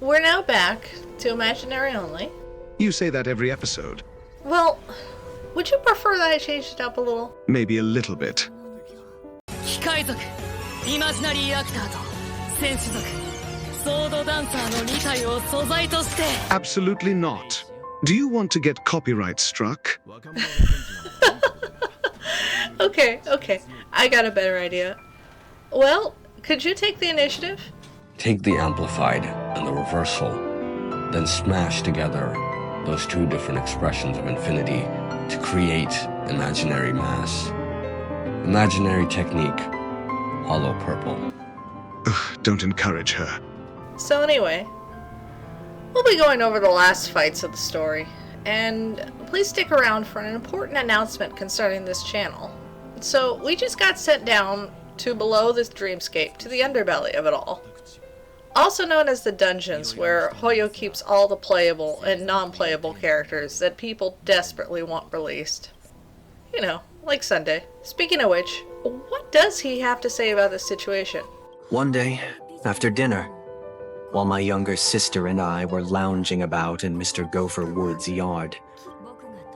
we're now back to imaginary only. You say that every episode. Well, would you prefer that I changed it up a little? Maybe a little bit. 機械族、イマジナリーアクターと戦士族、ソードダンサーの2体を素材として。 Absolutely not. Do you want to get copyright struck? Okay. I got a better idea. Well, could you take the initiative? Take the amplified and the reversal, then smash together those two different expressions of infinity to create imaginary mass. Imaginary technique, hollow purple. Ugh, don't encourage her. So anyway, we'll be going over the last fights of the story, and please stick around for an important announcement concerning this channel. So, we just got sent down to below this dreamscape, to the underbelly of it all. Also known as the dungeons, where Hoyo keeps all the playable and non-playable characters that people desperately want released. You know, like Sunday. Speaking of which, what does he have to say about this situation? One day, after dinner, while my younger sister and I were lounging about in Mr. Gopher Wood's yard,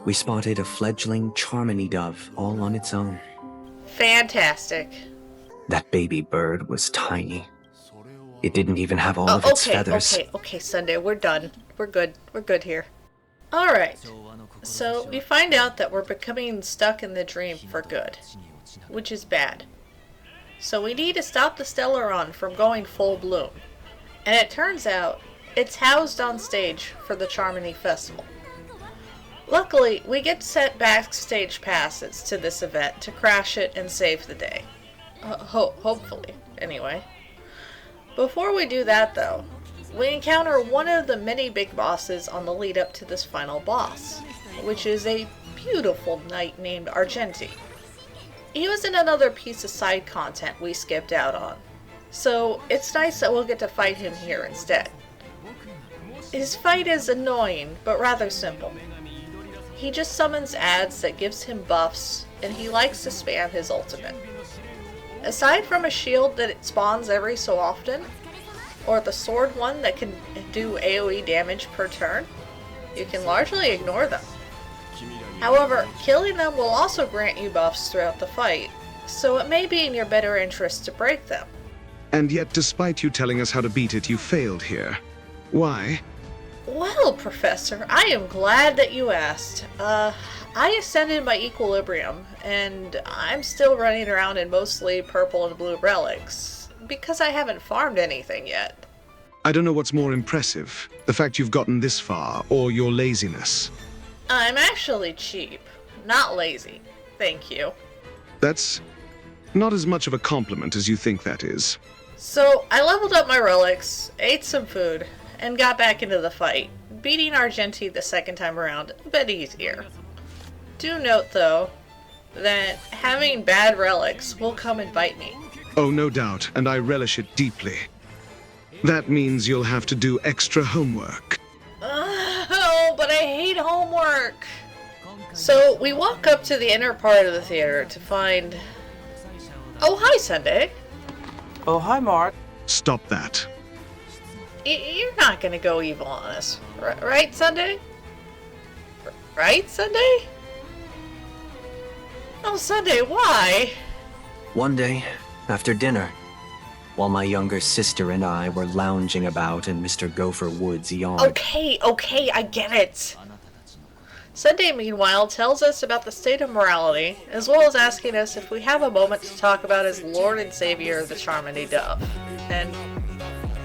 we spotted a fledgling Charmony dove all on its own. Fantastic. That baby bird was tiny. It didn't even have all of its feathers. Okay, Sunday, we're done. We're good here. Alright, so we find out that we're becoming stuck in the dream for good, which is bad. So we need to stop the Stellaron from going full bloom. And it turns out, it's housed on stage for the Charmony Festival. Luckily, we get sent backstage passes to this event to crash it and save the day. Hopefully, anyway. Before we do that, though, we encounter one of the many big bosses on the lead up to this final boss, which is a beautiful knight named Argenti. He was in another piece of side content we skipped out on, so it's nice that we'll get to fight him here instead. His fight is annoying, but rather simple. He just summons ads that gives him buffs, and he likes to spam his ultimate. Aside from a shield that it spawns every so often, or the sword one that can do AoE damage per turn, you can largely ignore them. However, killing them will also grant you buffs throughout the fight, so it may be in your better interest to break them. And yet, despite you telling us how to beat it, you failed here. Why? Well, Professor, I am glad that you asked. I ascended my equilibrium, and I'm still running around in mostly purple and blue relics, because I haven't farmed anything yet. I don't know what's more impressive, the fact you've gotten this far, or your laziness. I'm actually cheap, not lazy. Thank you. That's not as much of a compliment as you think that is. So, I leveled up my relics, ate some food, and got back into the fight, beating Argenti the second time around a bit easier. Do note, though, that having bad relics will come and bite me. Oh, no doubt, and I relish it deeply. That means you'll have to do extra homework. Oh, but I hate homework! So, we walk up to the inner part of the theater to find... Oh, hi, Sunday. Oh, hi, Mark. Stop that. You're not gonna go evil on us, right, Sunday? Right, Sunday? Oh, Sunday, why? One day, after dinner, while my younger sister and I were lounging about in Mr. Gopher Wood's yard. Okay, I get it. Sunday, meanwhile, tells us about the state of morality, as well as asking us if we have a moment to talk about his Lord and Savior, the Charmony Dove. And,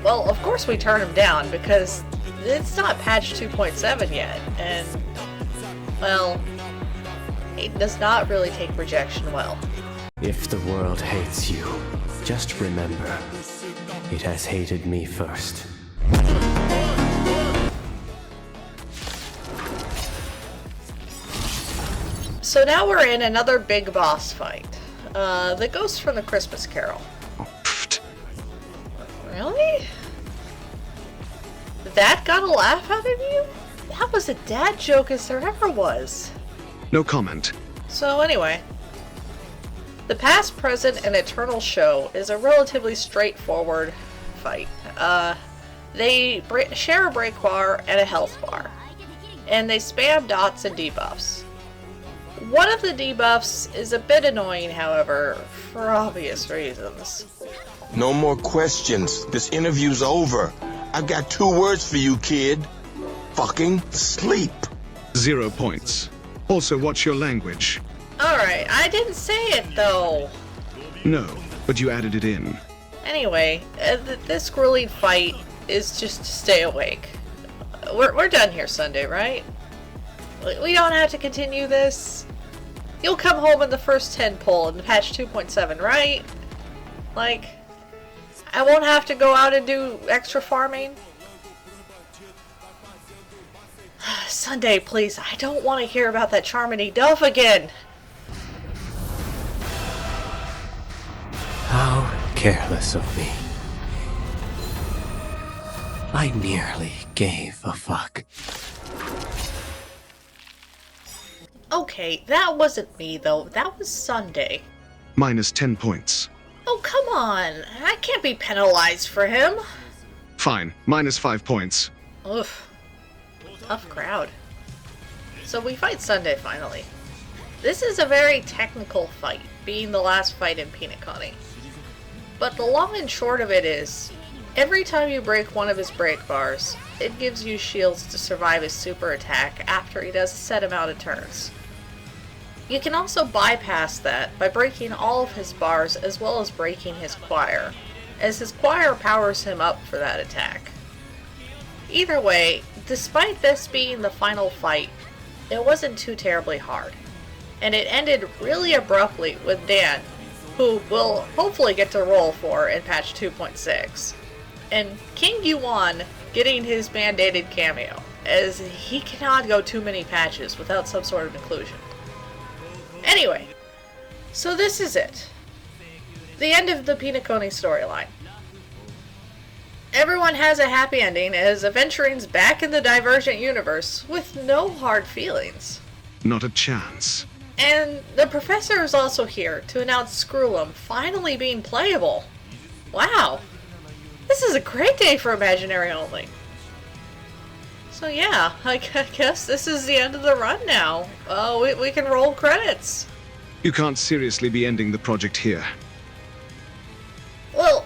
well, of course we turn him down, because it's not patch 2.7 yet, and, well, he does not really take rejection well. If the world hates you, just remember, it has hated me first. So now we're in another big boss fight. The ghost from the Christmas Carol. Really? That got a laugh out of you? That was a dad joke as there ever was. No comment. So anyway, the past, present, and eternal show is a relatively straightforward fight. They share a break bar and a health bar, and they spam dots and debuffs. One of the debuffs is a bit annoying, however, for obvious reasons. No more questions. This interview's over. I've got 2 words for you, kid. Fucking sleep. 0 points. Also, watch your language. Alright, I didn't say it though. No, but you added it in. Anyway, this grueling fight is just to stay awake. We're done here Sunday, right? We don't have to continue this. You'll come home in the first 10 pull in patch 2.7, right? Like, I won't have to go out and do extra farming. Sunday, please. I don't want to hear about that Charmony Duff again. How careless of me. I nearly gave a fuck. Okay, that wasn't me though. That was Sunday. Minus 10 points. Oh, come on. I can't be penalized for him. Fine, minus 5 points. Oof. Tough crowd. So we fight Sunday finally. This is a very technical fight, being the last fight in Peanut Connie. But the long and short of it is, every time you break one of his break bars, it gives you shields to survive his super attack after he does a set amount of turns. You can also bypass that by breaking all of his bars as well as breaking his choir, as his choir powers him up for that attack. Either way, despite this being the final fight, it wasn't too terribly hard, and it ended really abruptly with Dan, who we'll hopefully get to roll for in patch 2.6, and King Yuan getting his mandated cameo, as he cannot go too many patches without some sort of inclusion. Anyway, so this is it. The end of the Peanut Connie storyline. Everyone has a happy ending as Aventuring's back in the Divergent universe with no hard feelings. Not a chance. And the professor is also here to announce Screw'em finally being playable. Wow. This is a great day for Imaginary only. So yeah, I guess this is the end of the run now. We can roll credits. You can't seriously be ending the project here. Well,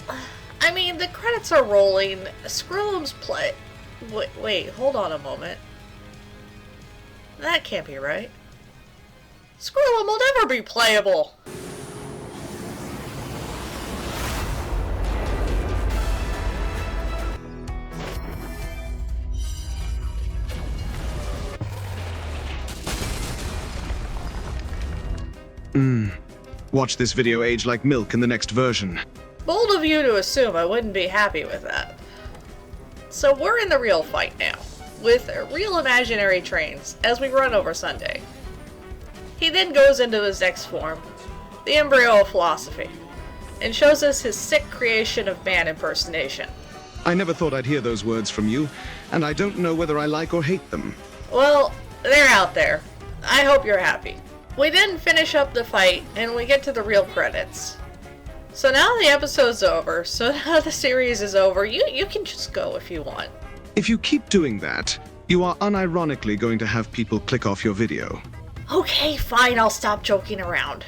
I mean, the credits are rolling. Screw'em's play... Wait, hold on a moment. That can't be right. Screw'em will never be playable! Watch this video age like milk in the next version. Bold of you to assume I wouldn't be happy with that. So we're in the real fight now, with real imaginary trains, as we run over Sunday. He then goes into his next form, the embryo of philosophy, and shows us his sick creation of man impersonation. I never thought I'd hear those words from you, and I don't know whether I like or hate them. Well, they're out there. I hope you're happy. We then finish up the fight, and we get to the real credits. So now the episode's over, so now the series is over, you can just go if you want. If you keep doing that, you are unironically going to have people click off your video. Okay, fine, I'll stop joking around.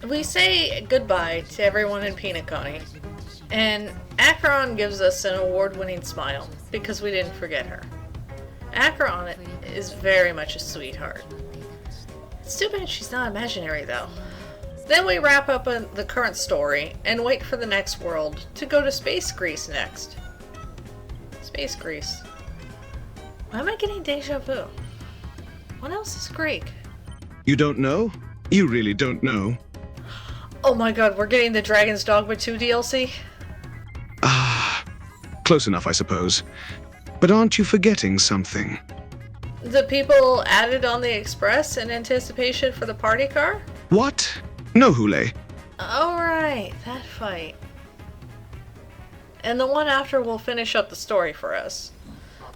We say goodbye to everyone in Peanut Connie, and Acheron gives us an award-winning smile, because we didn't forget her. Acheron is very much a sweetheart. It's too bad she's not imaginary, though. Then we wrap up the current story and wait for the next world to go to Space Greece next. Space Greece. Why am I getting deja vu? What else is Greek? You don't know? You really don't know. Oh my god, we're getting the Dragon's Dogma 2 DLC? Close enough, I suppose. But aren't you forgetting something? The people added on the Express in anticipation for the party car? What? No, Hule. Alright, that fight. And the one after will finish up the story for us.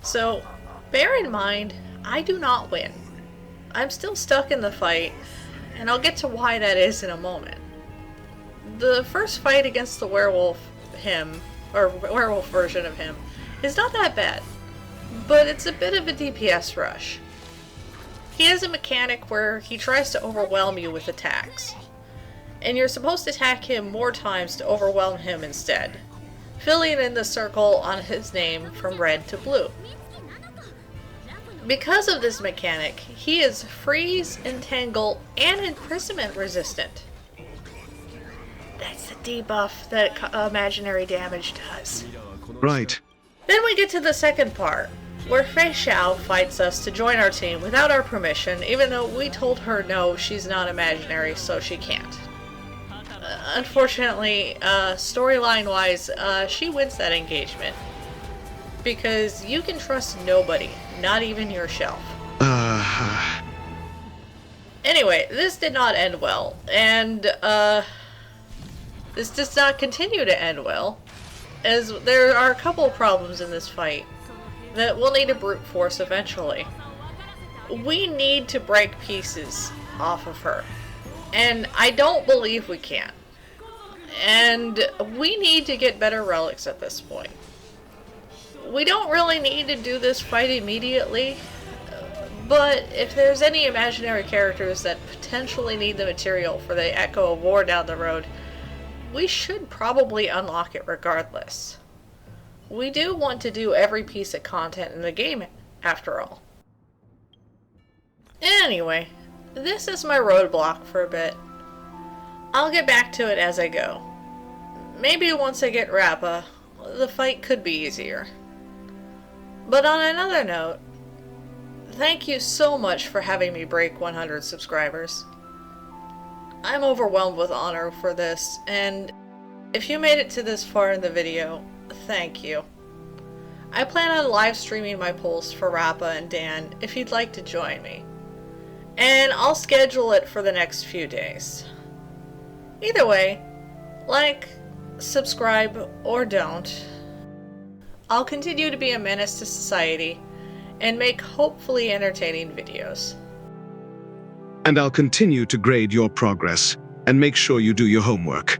So, bear in mind, I do not win. I'm still stuck in the fight, and I'll get to why that is in a moment. The first fight against the werewolf version of him, is not that bad, but it's a bit of a DPS rush. He has a mechanic where he tries to overwhelm you with attacks, and you're supposed to attack him more times to overwhelm him instead, filling in the circle on his name from red to blue. Because of this mechanic, he is freeze, entangle, and imprisonment resistant. That's the debuff that imaginary damage does. Right. Then we get to the second part, where Fei Xiao fights us to join our team without our permission, even though we told her no, she's not imaginary, so she can't. Unfortunately, storyline-wise, she wins that engagement. Because you can trust nobody, not even yourself. Anyway, this did not end well, and this does not continue to end well, as there are a couple of problems in this fight that we'll need to brute force eventually. We need to break pieces off of her, and I don't believe we can. And we need to get better relics at this point. We don't really need to do this fight immediately, but if there's any imaginary characters that potentially need the material for the Echo of War down the road, we should probably unlock it regardless. We do want to do every piece of content in the game, after all. Anyway, this is my roadblock for a bit. I'll get back to it as I go. Maybe once I get Rappa, the fight could be easier. But on another note, thank you so much for having me break 100 subscribers. I'm overwhelmed with honor for this, and if you made it to this far in the video, thank you. I plan on live streaming my polls for Rappa and Dan if you'd like to join me, and I'll schedule it for the next few days. Either way, like, subscribe, or don't, I'll continue to be a menace to society and make hopefully entertaining videos. And I'll continue to grade your progress and make sure you do your homework.